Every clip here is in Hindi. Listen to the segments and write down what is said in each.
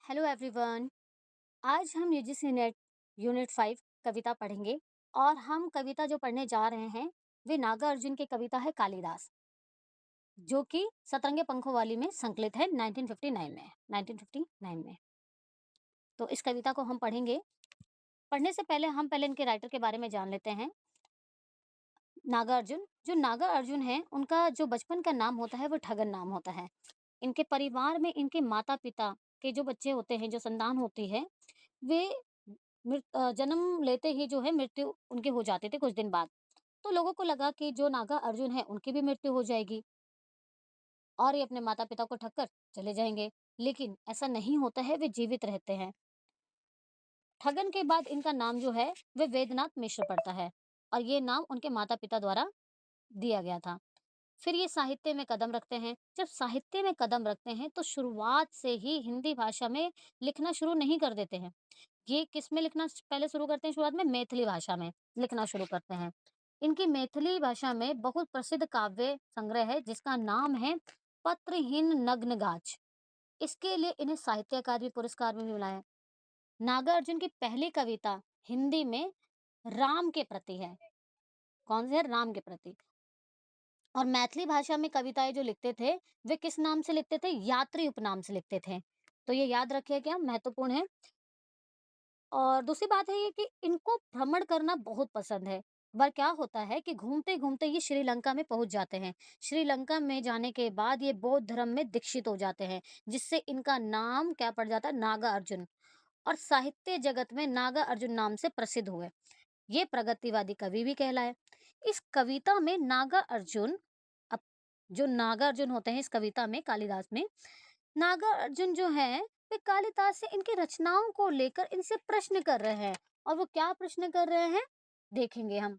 Hello everyone. आज हम यूजीसी नेट यूनिट 5 कविता पढ़ेंगे। और हम कविता जो पढ़ने जा रहे हैं वे नागा अर्जुन की कविता है कालिदास, जो कि सतरंगे पंखों वाली में संकलित है 1959 में। तो इस कविता को हम पढ़ेंगे। पढ़ने से पहले हम इनके राइटर के बारे में जान लेते हैं। नागा अर्जुन, जो नागा अर्जुन है उनका जो बचपन का नाम होता है वो ठगन नाम होता है। इनके परिवार में इनके माता पिता के जो बच्चे होते हैं, जो संतान होती है, वे जन्म लेते ही जो है मृत्यु उनकी हो जाती थी कुछ दिन बाद। तो लोगों को लगा कि जो नागा अर्जुन है उनकी भी मृत्यु हो जाएगी और ये अपने माता पिता को ठग कर चले जाएंगे। लेकिन ऐसा नहीं होता है, वे जीवित रहते हैं। ठगन के बाद इनका नाम जो है वे वेदनाथ मिश्र पड़ता है और ये नाम उनके माता पिता द्वारा दिया गया था। फिर ये साहित्य में कदम रखते हैं। जब साहित्य में कदम रखते हैं तो शुरुआत से ही हिंदी भाषा में लिखना शुरू नहीं कर देते हैं। ये किसमें लिखना पहले शुरू करते हैं? शुरुआत में मैथिली भाषा में लिखना शुरू करते हैं। इनकी मैथिली भाषा में बहुत प्रसिद्ध काव्य संग्रह है जिसका नाम है पत्रहीन नग्न गाछ। इसके लिए इन्हें साहित्य अकादमी पुरस्कार भी मिला है। नागार्जुन की पहली कविता हिंदी में राम के प्रति है। कौन से? राम के प्रति। और मैथिली भाषा में कविताएं जो लिखते थे वे किस नाम से लिखते थे? यात्री उपनाम से लिखते थे। तो ये याद रखिए, क्या महत्वपूर्ण है। और दूसरी बात है ये कि इनको भ्रमण करना बहुत पसंद है। बार क्या होता है कि घूमते-घूमते ये श्रीलंका में पहुँच जाते हैं। श्रीलंका में जाने के बाद ये बौद्ध धर्म में दीक्षित हो जाते हैं, जिससे इनका नाम क्या पड़ जाता है? नागा अर्जुन। और साहित्य जगत में नागा अर्जुन नाम से प्रसिद्ध हुए। ये प्रगतिवादी कवि भी कहलाए। इस कविता में नागा अर्जुन अप जो नागा अर्जुन होते हैं इस कविता में, कालिदास में, नागा अर्जुन जो हैं वे कालिदास से इनकी रचनाओं को लेकर इनसे प्रश्न कर रहे हैं। और वो क्या प्रश्न कर रहे हैं देखेंगे हम।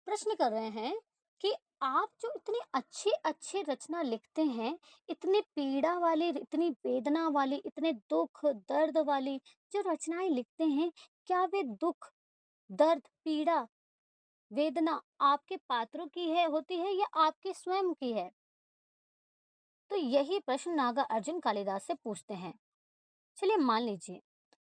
प्रश्न कर रहे हैं कि आप जो इतनी अच्छी अच्छी रचना लिखते हैं, इतनी पीड़ा वाली, इतनी वेदना वाली, इतने दुख दर्द वाली जो रचनाएं लिखते हैं, क्या वे दुख दर्द पीड़ा वेदना आपके पात्रों की है होती है या आपके स्वयं की है? तो यही प्रश्न नागा अर्जुन कालिदास से पूछते हैं। चलिए मान लीजिए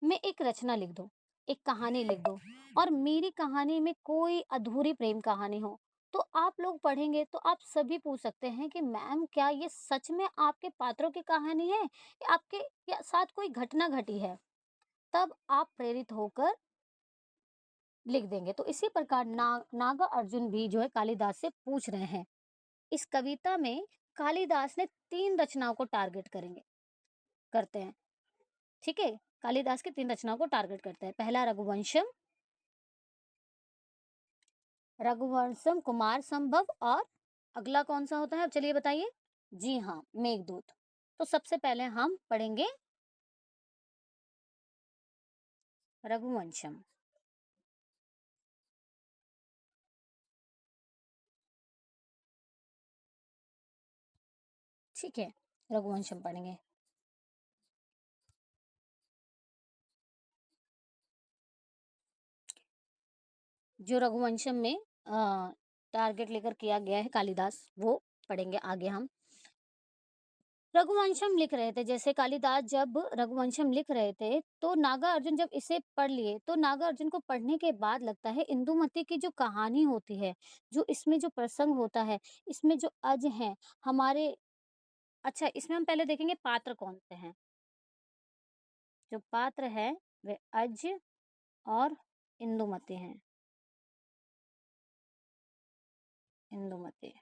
मैं एक रचना लिख दूं, एक कहानी लिख दूं और मेरी कहानी में कोई अधूरी प्रेम कहानी हो, तो आप लोग पढ़ेंगे तो आप सभी पूछ सकते हैं कि मैम क्या ये सच में आपके पात्रों की कहानी है या आपके या साथ कोई घटना घटी है? तब आप प्रेरित होकर लिख देंगे। तो इसी प्रकार नागा अर्जुन भी जो है कालिदास से पूछ रहे हैं। इस कविता में कालिदास ने 3 रचनाओं को टारगेट करते हैं। ठीक है? कालिदास की 3 रचनाओं को टारगेट करते हैं। पहला रघुवंशम, कुमार संभव और अगला कौन-सा होता है? अब चलिए बताइए। जी हाँ, मेघदूत। तो सबसे पहले हम पढ़ेंगे रघुवंशम। ठीक है? रघुवंशम पढ़ेंगे। जो रघुवंशम में टारगेट लेकर किया गया है कालिदास, वो पढ़ेंगे आगे हम। रघुवंशम लिख रहे थे, जैसे कालिदास जब रघुवंशम लिख रहे थे तो नागा अर्जुन जब इसे पढ़ लिए तो नागा अर्जुन को पढ़ने के बाद लगता है इंदुमती की जो कहानी होती है, जो इसमें जो प्रसंग होता है, इसमें जो अज हैं हमारे। अच्छा, इसमें हम पहले देखेंगे पात्र कौन से हैं। जो पात्र है वे अज और इंदुमती हैं। इंदुमती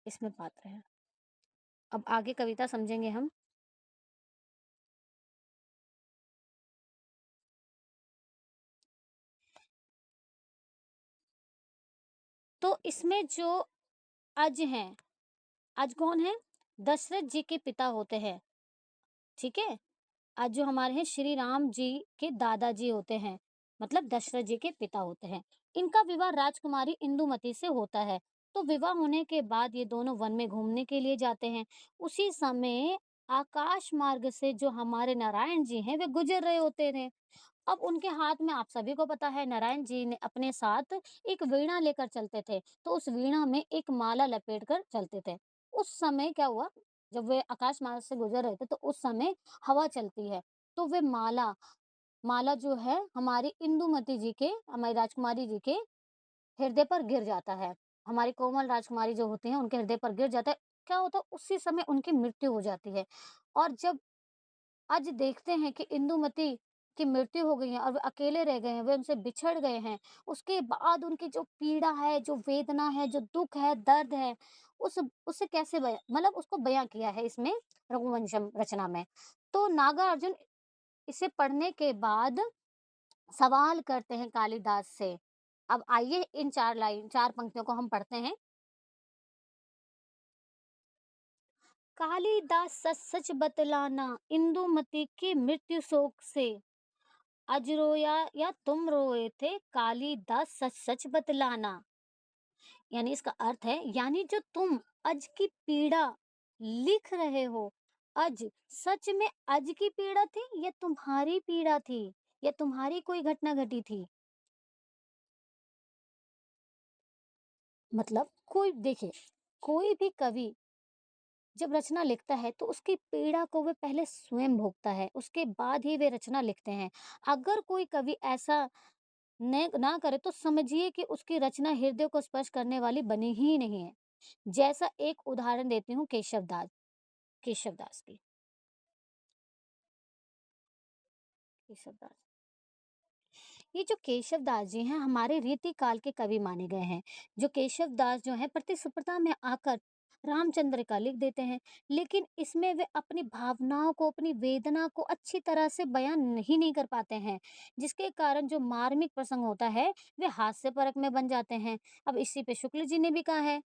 इसमें पात्र है। अब आगे कविता समझेंगे हम। तो इसमें जो अज हैं, अज कौन है? दशरथ जी के पिता होते हैं। ठीक है? आज जो हमारे हैं श्री राम जी के दादाजी होते हैं, मतलब दशरथ जी के पिता होते हैं। इनका विवाह राजकुमारी इंदुमती से होता है। तो विवाह होने के बाद ये दोनों वन में घूमने के लिए जाते हैं। उसी समय आकाश मार्ग से जो हमारे नारायण जी हैं वे गुजर रहे होते थे। अब उनके हाथ में, आप सभी को पता है, नारायण जी ने अपने साथ एक वीणा लेकर चलते थे। तो उस वीणा में एक माला लपेट कर चलते थे। उस समय क्या हुआ, जब वे आकाश मार्ग से गुज़र रहे थे, तो उस समय हवा चलती है, तो वे माला माला जो है हमारी इंदुमती जी के, हमारी राजकुमारी जी के हृदय पर गिर जाता है। हमारी कोमल राजकुमारी जो होती हैं, उनके हृदय पर गिर जाता है। क्या होता है, उसी समय उनकी मृत्यु हो जाती है। और जब आज देखते हैं कि इंदुमती की मृत्यु हो गई है और वे अकेले रह गए हैं, वे उनसे बिछड़ गए हैं। उसके बाद उनकी जो पीड़ा है, जो वेदना है, जो दुःख है, दर्द है, उस उसे कैसे मतलब उसको बयाँ किया है इसमें रघुवंशम रचना में। तो नागार्जुन इसे पढ़ने के बाद सवाल करते हैं कालिदास से। अब आइए इन 4 पंक्तियों को हम पढ़ते हैं। कालिदास सच सच बतलाना, इंदुमती की मृत्यु शोक से अज रोया या तुम रोए थे, कालिदास सच सच बतलाना। यानी इसका अर्थ है, यानी जो तुम अज की पीड़ा लिख रहे हो, अज सच में अज की पीड़ा थी या तुम्हारी पीड़ा थी, या तुम्हारी कोई घटना घटी थी। मतलब कोई देखिए, कोई भी कवि जब रचना लिखता है तो उसकी पीड़ा को वे पहले स्वयं भोगता है, उसके बाद ही वे रचना लिखते हैं। अगर कोई कवि ऐसा न ना करे तो समझिए कि उसकी रचना हृदय को स्पर्श करने वाली बनी ही नहीं है। जैसा एक उदाहरण देती हूँ, केशव दास की। केशव दास, ये जो केशव दास जी हैं, हमारे रीतिकाल के कवि माने गए हैं। जो केशव दास जो हैं, प्रतिस्पर्धा में आकर रामचंद्र का लिख देते हैं, लेकिन इसमें वे अपनी भावनाओं को, अपनी वेदना को अच्छी तरह से बयान नहीं कर पाते हैं, जिसके कारण जो मार्मिक प्रसंग होता है, वे हास्य परक में बन जाते हैं। अब इसी पे शुक्ल जी ने भी कहा है,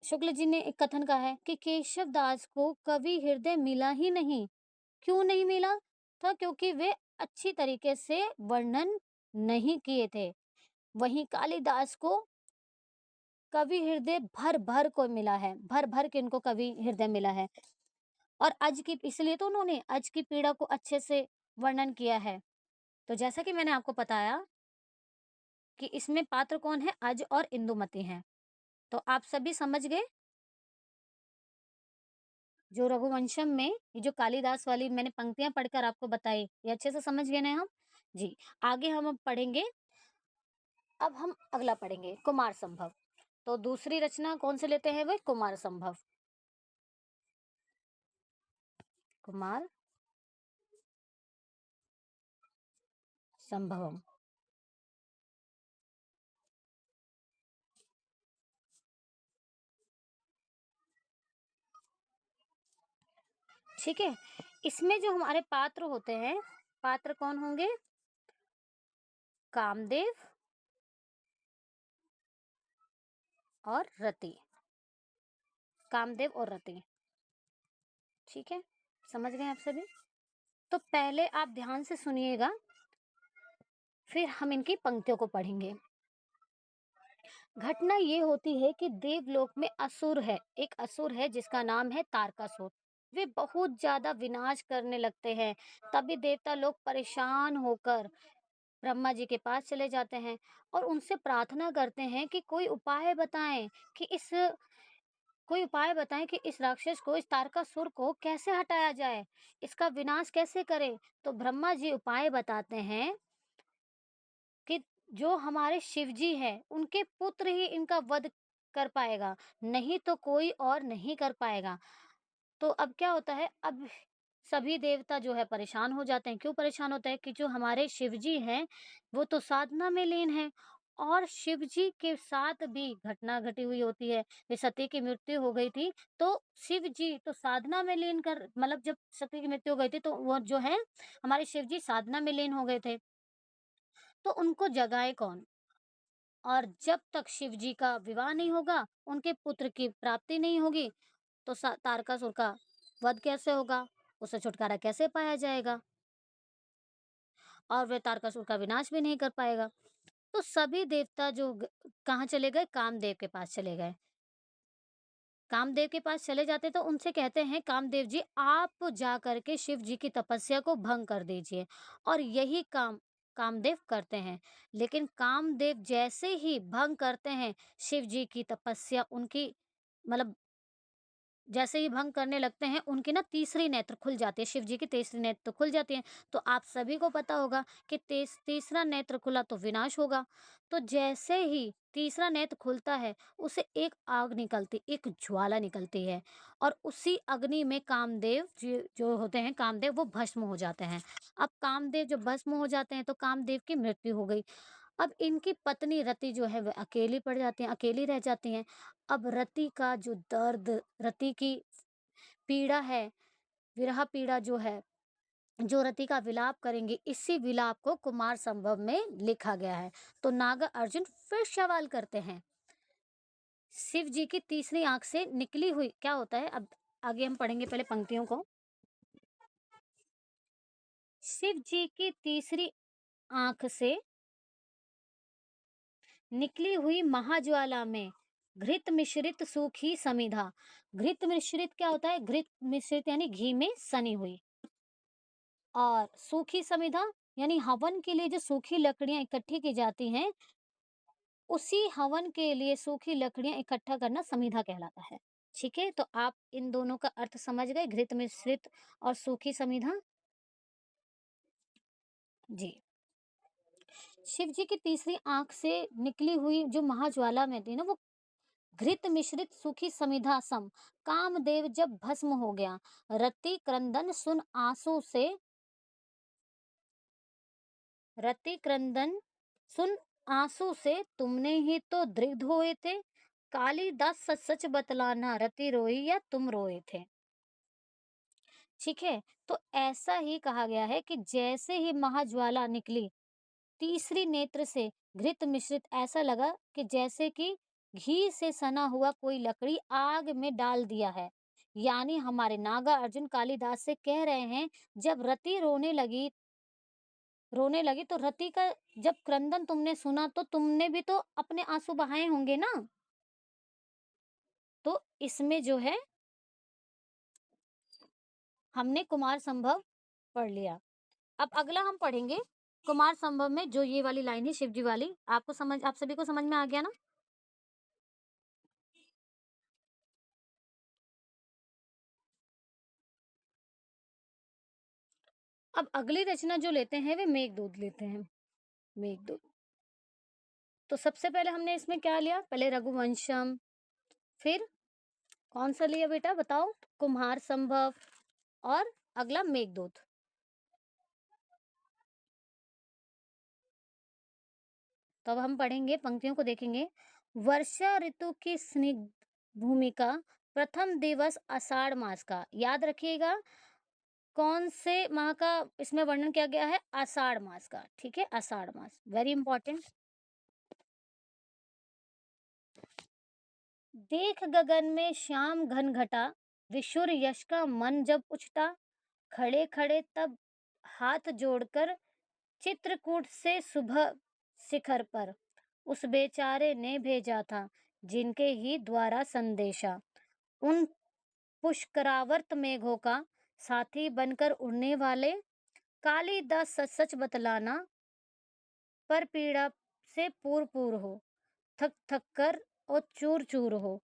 शुक्ल जी ने एक कथन कहा है कि केशव दास को कवि हृदय मिला ही नहीं। क्यों नहीं मिला था? क्योंकि वे अच्छी तरीके से वर्णन नहीं किए थे। वहीं कालिदास को कवि हृदय भर-भर को मिला है, भर-भर के इनको कवि हृदय मिला है। और अज की, इसलिए तो उन्होंने अज की पीड़ा को अच्छे से वर्णन किया है। तो जैसा कि मैंने आपको बताया कि इसमें पात्र कौन है, अज और इंदुमती हैं। तो आप सभी समझ गए? जो रघुवंशम में ये जो कालिदास वाली मैंने पंक्तियाँ पढ़कर आपको बताई, ये अच्छे से समझ गए ना हम? जी। आगे हम अब पढ़ेंगे, अब हम अगला पढ़ेंगे कुमार संभव। तो दूसरी रचना कौन से लेते हैं वे? कुमार संभव। कुमार संभवम। ठीक है? इसमें जो हमारे पात्र होते हैं, पात्र कौन होंगे? कामदेव और रति। कामदेव और रति। ठीक है? समझ गए आप सभी? तो पहले आप ध्यान से सुनिएगा, फिर हम इनकी पंक्तियों को पढ़ेंगे। घटना ये होती है कि देवलोक में असुर है, एक असुर है जिसका नाम है तारकासुर। वे बहुत ज्यादा विनाश करने लगते हैं। तभी देवता लोग परेशान होकर ब्रह्मा जी के पास चले जाते हैं और उनसे प्रार्थना करते हैं कि कोई उपाय बताएं कि इस राक्षस को, इस तारकासुर को कैसे हटाया जाए, इसका विनाश कैसे करें। तो ब्रह्मा जी उपाय बताते हैं कि जो हमारे शिव जी हैं, उनके पुत्र ही इनका वध कर पाएगा, नहीं तो कोई और नहीं कर पाएगा। तो अब क्या होता है, अब सभी देवता जो है परेशान हो जाते हैं। क्यों परेशान होते हैं? कि जो हमारे शिव जी हैं, वो तो साधना में लीन हैं और शिव जी के साथ भी घटना घटी हुई होती है। ये सती की मृत्यु हो गई थी, तो शिव जी तो साधना में लीन कर, मतलब जब सती की मृत्यु हो गई थी, तो वो जो है हमारे शिव जी साधना में लीन हो गए थे। तो उनको जगाए कौन? और जब तक शिव जी का विवाह नहीं होगा, उनके पुत्र की प्राप्ति नहीं होगी, तो तारकासुर का वध कैसे होगा? उससे छुटकारा कैसे पाया जाएगा? और वह तारकासुर का विनाश भी नहीं कर पाएगा। तो सभी देवता जो कहाँ चले गए? कामदेव के पास चले गए। कामदेव के पास चले जाते तो उनसे कहते हैं, कामदेव जी आप जा करके शिव जी की तपस्या को भंग कर दीजिए। और यही काम कामदेव करते हैं। लेकिन कामदेव जैसे ही भंग करते हैं शिव जी की तपस्या, उनकी मतलब जैसे ही भंग करने लगते हैं, उनकी ना तीसरी नेत्र खुल जाती है, शिव जी की तीसरी नेत्र खुल जाती है। तो आप सभी को पता होगा कि तीसरा नेत्र खुला तो विनाश होगा। तो जैसे ही तीसरा नेत्र खुलता है, उसे एक आग निकलती, एक ज्वाला निकलती है और उसी अग्नि में कामदेव जो होते हैं कामदेव, वो भस्म हो जाते हैं। अब कामदेव जब भस्म हो जाते हैं, तो कामदेव की मृत्यु हो गई। अब इनकी पत्नी रति जो है वह अकेली पड़ जाती हैं, अकेली रह जाती हैं। अब रति का जो दर्द, रति की पीड़ा है, विरह पीड़ा जो है, जो रति का विलाप करेंगी, इसी विलाप को कुमार संभव में लिखा गया है। तो नागा अर्जुन फिर सवाल करते हैं, शिव जी की तीसरी आँख से निकली हुई क्या होता है? अब आगे हम पढ़ेंगे पहले पंक्तियों को। शिव जी की तीसरी आँख से निकली हुई महाज्वाला में घृत मिश्रित सूखी समिधा। घृत मिश्रित क्या होता है? घृत मिश्रित यानी घी में सनी हुई। और सूखी समिधा यानी हवन के लिए जो सूखी लकड़ियां इकट्ठी की जाती हैं, उसी हवन के लिए सूखी लकड़ियां इकट्ठा करना समिधा कहलाता है। ठीक है, तो आप इन दोनों का अर्थ समझ गए, घृत मिश्रित और सूखी समिधा। जी। शिव जी की तीसरी आंख से निकली हुई जो महाज्वाला में थी ना, वो घृत मिश्रित सूखी समिधा सम। कामदेव जब भस्म हो गया, रति क्रंदन सुन आंसू से, रति क्रंदन सुन आंसू से तुमने ही तो दृग्ध होए थे। कालिदास सच सच बतलाना, रति रोई या तुम रोए थे। ठीक है, तो ऐसा ही कहा गया है कि जैसे ही महाज्वाला निकली तीसरी नेत्र से, घृत मिश्रित, ऐसा लगा कि जैसे कि घी से सना हुआ कोई लकड़ी आग में डाल दिया है। यानी हमारे नागा अर्जुन कालिदास से कह रहे हैं, जब रति रोने लगी तो रति का जब क्रंदन तुमने सुना, तो तुमने भी तो अपने आंसू बहाए होंगे ना। तो इसमें जो है हमने कुमार संभव पढ़ लिया। अब अगला हम पढ़ेंगे कुमार संभव में जो ये वाली लाइन है शिव जी वाली। आप सभी को समझ में आ गया ना? अब अगली रचना जो लेते हैं वे मेघदूत लेते हैं। मेघदूत। तो सबसे पहले हमने इसमें क्या लिया? पहले रघुवंशम, फिर कौन सा लिया बेटा बताओ? कुम्हार संभव, और अगला मेघदूत। तो अब हम पढ़ेंगे, पंक्तियों को देखेंगे। वर्षा ऋतु की स्निग्ध भूमिका, प्रथम दिवस आषाढ़ मास का। याद रखिएगा कौन से माह का इसमें वर्णन किया गया है? आषाढ़ मास का। ठीक है, आषाढ़ मास वेरी इंपॉर्टेंट। देख गगन में श्याम घन घटा, विशुर यश का मन जब उछटा, खड़े खड़े तब हाथ जोड़कर चित्रकूट से सुबह शिखर पर उस बेचारे ने भेजा था, जिनके ही द्वारा संदेशा। उन पुष्करावर्त मेघों का साथी बनकर उड़ने वाले, कालिदास सच सच बतलाना, पर पीड़ा से पूर पूर हो, थक थक कर और चूर चूर हो।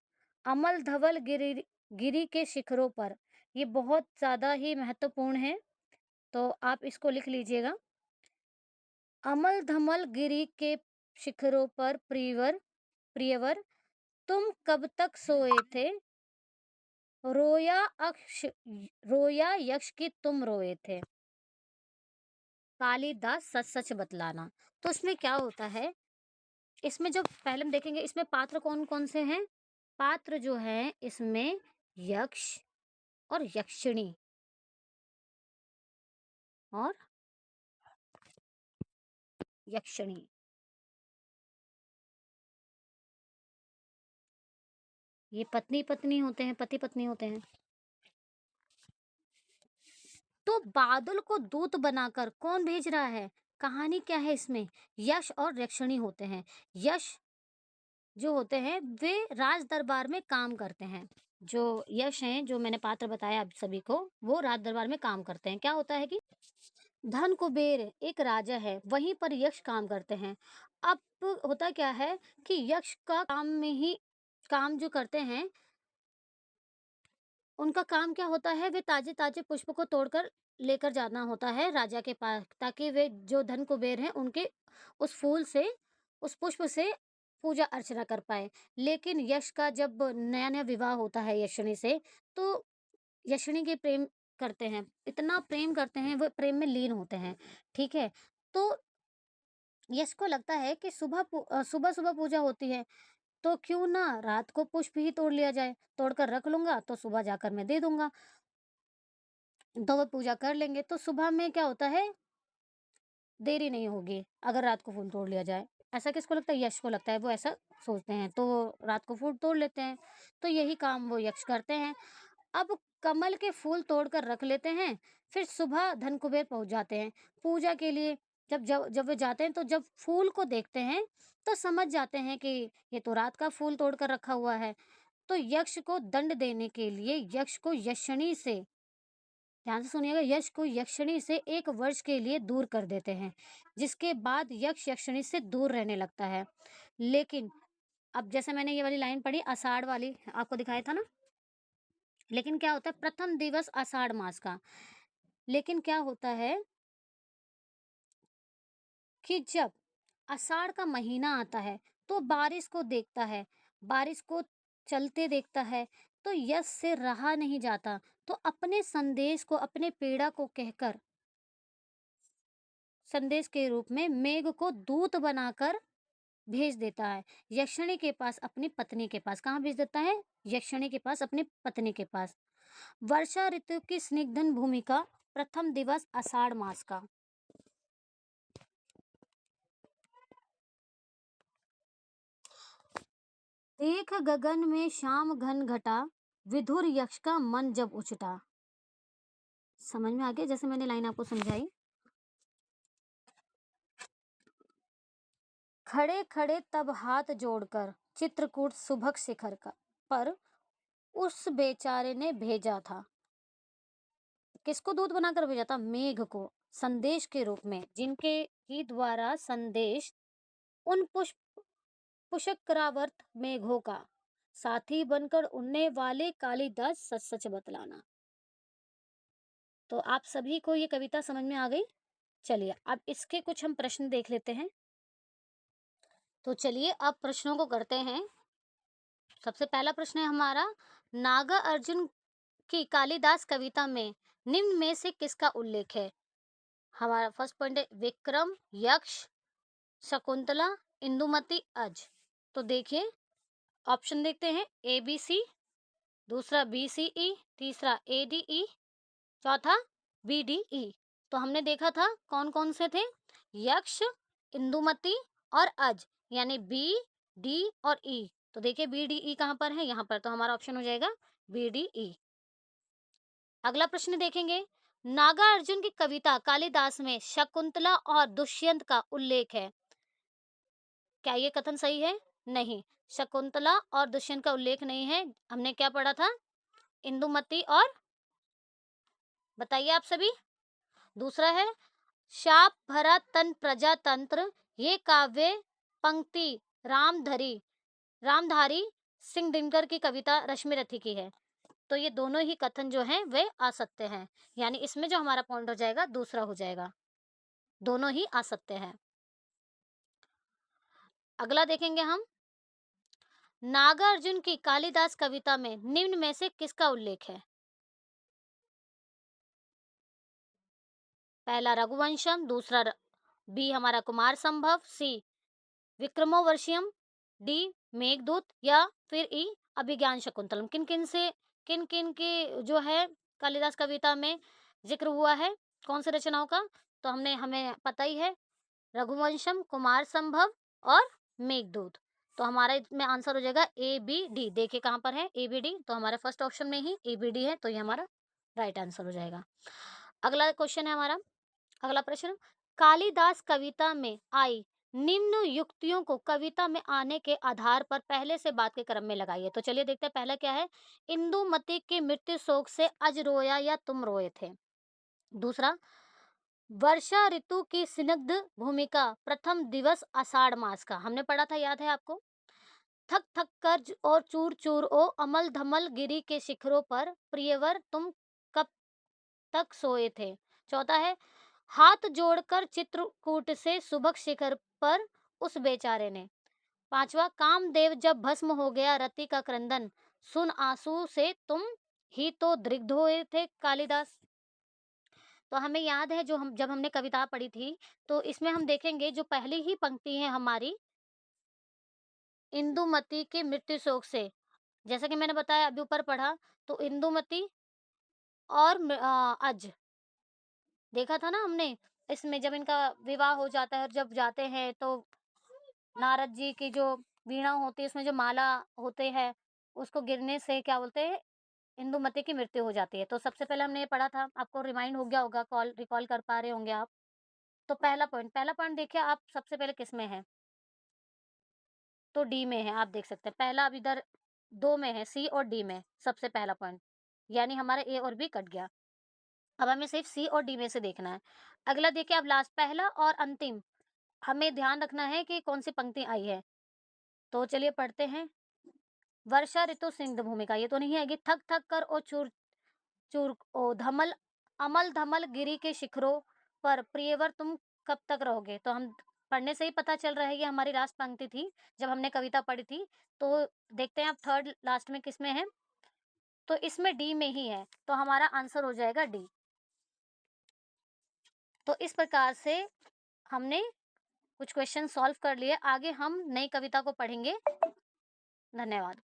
अमल धवल गिरी गिरी के शिखरों पर। ये बहुत ज्यादा ही महत्वपूर्ण है, तो आप इसको लिख लीजिएगा। अमल धमल गिरी के शिखरों पर प्रियवर, प्रियवर तुम कब तक सोए थे, रोया अक्ष रोया यक्ष की तुम रोए थे। कालिदास सच सच बतलाना। तो इसमें क्या होता है, इसमें जो पहले हम देखेंगे इसमें पात्र कौन कौन से हैं। पात्र जो हैं इसमें यक्ष और यक्षिणी और यक्षिणी, ये पत्नी पत्नी होते हैं, पति पत्नी होते हैं। तो बादल को दूत बनाकर कौन भेज रहा है? कहानी क्या है इसमें? यश और यक्षिणी होते हैं। यश जो होते हैं वे राज दरबार में काम करते हैं। जो यश हैं, जो मैंने पात्र बताया आप सभी को, वो राज दरबार में काम करते हैं। क्या होता है कि धन कुबेर एक राजा है, वहीं पर यक्ष काम करते हैं। अब होता क्या है कि यक्ष का काम में ही काम जो करते हैं, उनका काम क्या होता है, वे ताजे-ताजे पुष्प को तोड़कर लेकर जाना होता है राजा के पास, ताकि वे जो धन कुबेर हैं उनके उस फूल से, उस पुष्प से पूजा अर्चना कर पाएँ। लेकिन यश का जब नया-नया विवाह होता है यक्षिणी से, तो यक्षिणी के प्रेम करते हैं, इतना प्रेम करते हैं, वो प्रेम में लीन होते हैं, ठीक है? तो यश को लगता है कि सुबह-सुबह पूजा होती है, तो क्यों ना रात को पुष्प ही तोड़ लिया जाए, तोड़कर रख लूँगा तो सुबह जाकर मैं दे दूँगा, तो वो पूजा कर लेंगे। तो सुबह में क्या होता है, देरी नहीं होगी, अगर रात को फूल तोड़ लिया जाए। ऐसा किसको लगता है? यक्ष को लगता है, वो ऐसा सोचते हैं, तो वो रात को फूल तोड़ लेते हैं। तो यही काम वो यक्ष करते हैं। अब कमल के फूल तोड़कर रख लेते हैं, फिर सुबह धन कुबेर पहुँच जाते हैं। पूजा के लिए जब जब जब वे जाते हैं, तो जब फूल को देखते हैं, तो समझ जाते हैं कि ये तो रात का फूल तोड़कर रखा हुआ है। तो यक्ष को दंड देने के लिए यक्ष को यक्षिणी से, ध्यान से सुनिएगा, यक्ष को यक्षिणी से 1 वर्ष के लिए दूर कर देते हैं, जिसके बाद यक्ष यक्षिणी से दूर रहने लगता है। लेकिन अब जैसे मैंने ये वाली लाइन पढ़ी, आषाढ़ वाली आपको दिखाया था ना, लेकिन क्या होता है, प्रथम दिवस आषाढ़ मास का, लेकिन क्या होता है कि जब आषाढ़ का महीना आता है, तो बारिश को देखता है, बारिश को चलते देखता है, तो यश से रहा नहीं जाता, तो अपने संदेश को, अपने पीड़ा को कहकर, संदेश के रूप में मेघ को दूत बनाकर भेज देता है यक्षिणी के पास, अपनी पत्नी के पास। कहाँ भेज देता है? यक्षिणी के पास, अपनी पत्नी के पास। वर्षा ऋतु की स्निग्धन भूमिका, प्रथम दिवस आषाढ़ मास का। देख गगन में श्याम घन घटा, विधुर यक्ष का मन जब उछटा। समझ में आ गया जैसे मैंने लाइन आपको समझाई? खड़े खड़े तब हाथ जोड़कर चित्रकूट सुभग शिखर का पर उस बेचारे ने भेजा था। किसको दूत बनाकर भेजा था? मेघ को, संदेश के रूप में, जिनके ही द्वारा संदेश उन पुष्करावर्त मेघों का साथी बनकर उड़ने वाले कालिदास सच सच बतलाना। तो आप सभी को ये कविता समझ में आ गई? चलिए अब इसके कुछ हम प्रश्न देख लेते हैं। तो चलिए अब प्रश्नों को करते हैं। सबसे पहला प्रश्न है हमारा, नागा अर्जुन की कालिदास कविता में निम्न में से किसका उल्लेख है? हमारा फर्स्ट पॉइंट है विक्रम, यक्ष, शकुंतला, इंदुमती, अज। तो देखिए ऑप्शन देखते हैं, ए बी सी, दूसरा बी सी ई, तीसरा ए डी ई, चौथा बी डी ई। तो हमने देखा था कौन कौन से थे, यक्ष, इंदुमती और अज, यानी बी, डी और ई। तो देखिए बी डी ई कहाँ पर है, यहाँ पर, तो हमारा ऑप्शन हो जाएगा बी डी ई। अगला प्रश्न देखेंगे, नागा अर्जुन की कविता कालिदास में शकुंतला और दुष्यंत का उल्लेख है, क्या ये कथन सही है? नहीं, शकुंतला और दुष्यंत का उल्लेख नहीं है। हमने क्या पढ़ा था? इंदुमती और, बताइए आप सभी। दूसरा है शाप भरा तन प्रजातंत्र, ये काव्य पंक्ति रामधारी सिंह दिनकर की कविता रश्मि रथी की है। तो ये दोनों ही कथन जो हैं वे असत्य हैं, यानी इसमें जो हमारा पॉइंट हो जाएगा दूसरा हो जाएगा, दोनों ही असत्य हैं। अगला देखेंगे हम, नागार्जुन की कालिदास कविता में निम्न में से किसका उल्लेख है? पहला रघुवंशम, दूसरा बी हमारा कुमार संभव, सी विक्रमोर्वशियम, डी मेघदूत, या फिर ई अभिज्ञान शकुंतलम। किन किन के जो है कालिदास कविता में जिक्र हुआ है, कौन से रचनाओं का? तो हमें पता ही है, रघुवंशम, कुमार संभव और मेघदूत। तो हमारा इसमें आंसर हो जाएगा ए बी डी। देखिए कहाँ पर है ए बी डी, तो हमारे फर्स्ट ऑप्शन में ही ए बी डी है, तो ये हमारा राइट आंसर हो जाएगा। अगला क्वेश्चन है हमारा, अगला प्रश्न, कालिदास कविता में आई निम्न युक्तियों को कविता में आने के आधार पर पहले से बाद के क्रम में लगाइए। तो चलिए देखते हैं, पहला क्या है, इंदुमती के मृत्यु शोक से अज रोया या तुम रोए थे। दूसरा, वर्षा ऋतु की स्निग्ध भूमिका, प्रथम दिवस आषाढ़ मास का, हमने पढ़ा था, याद है आपको? थक थक कर और चूर चूर ओ अमल धमल गिरी के शिखरों पर, प्रियवर तुम कब तक सोए थे। चौथा है, हाथ जोड़कर चित्रकूट से सुबह शिखर पर उस बेचारे ने। पांचवा, कामदेव जब भस्म हो गया रति का क्रंदन, सुन आंसू से तुम ही तो दृग्ध हुए थे कालिदास। तो हमें याद है जो हम जब हमने कविता पढ़ी थी, तो इसमें हम देखेंगे जो पहली ही पंक्ति है हमारी, इंदुमती की मृत्यु शोक से। जैसा कि मैंने बताया अभी ऊपर पढ़ा, तो इंदुमती और अज देखा था ना हमने। इसमें जब इनका विवाह हो जाता है और जब जाते हैं तो नारद जी की जो वीणा होती है उसमें जो माला होते हैं, उसको गिरने से क्या बोलते हैं, इंदुमती की मृत्यु हो जाती है। तो सबसे पहले हमने ये पढ़ा था, आपको रिमाइंड हो गया होगा, कॉल रिकॉल कर पा रहे होंगे आप। तो पहला पॉइंट देखिए आप सबसे पहले किसमें है, तो डी में है। आप देख सकते हैं पहला अब इधर दो में है, सी और डी में सबसे पहला पॉइंट, यानी हमारा ए और बी कट गया। अब हमें सिर्फ सी और डी में से देखना है। अगला देखिए, अब लास्ट पहला और अंतिम हमें ध्यान रखना है कि कौन सी पंक्ति आई है। तो चलिए पढ़ते हैं। वर्षा ऋतु स्निग्ध भूमिका, ये तो नहीं आएगी। थक थक कर ओ चूर चूर ओ धमल अमल धमल गिरी के शिखरों पर, प्रियवर तुम कब तक रहोगे। तो हम पढ़ने से ही पता चल रहा है ये हमारी लास्ट पंक्ति थी जब हमने कविता पढ़ी थी। तो देखते हैं अब थर्ड लास्ट में किसमें है, तो इसमें डी में ही है, तो हमारा आंसर हो जाएगा डी। तो इस प्रकार से हमने कुछ क्वेश्चन सॉल्व कर लिए। आगे हम नई कविता को पढ़ेंगे। धन्यवाद।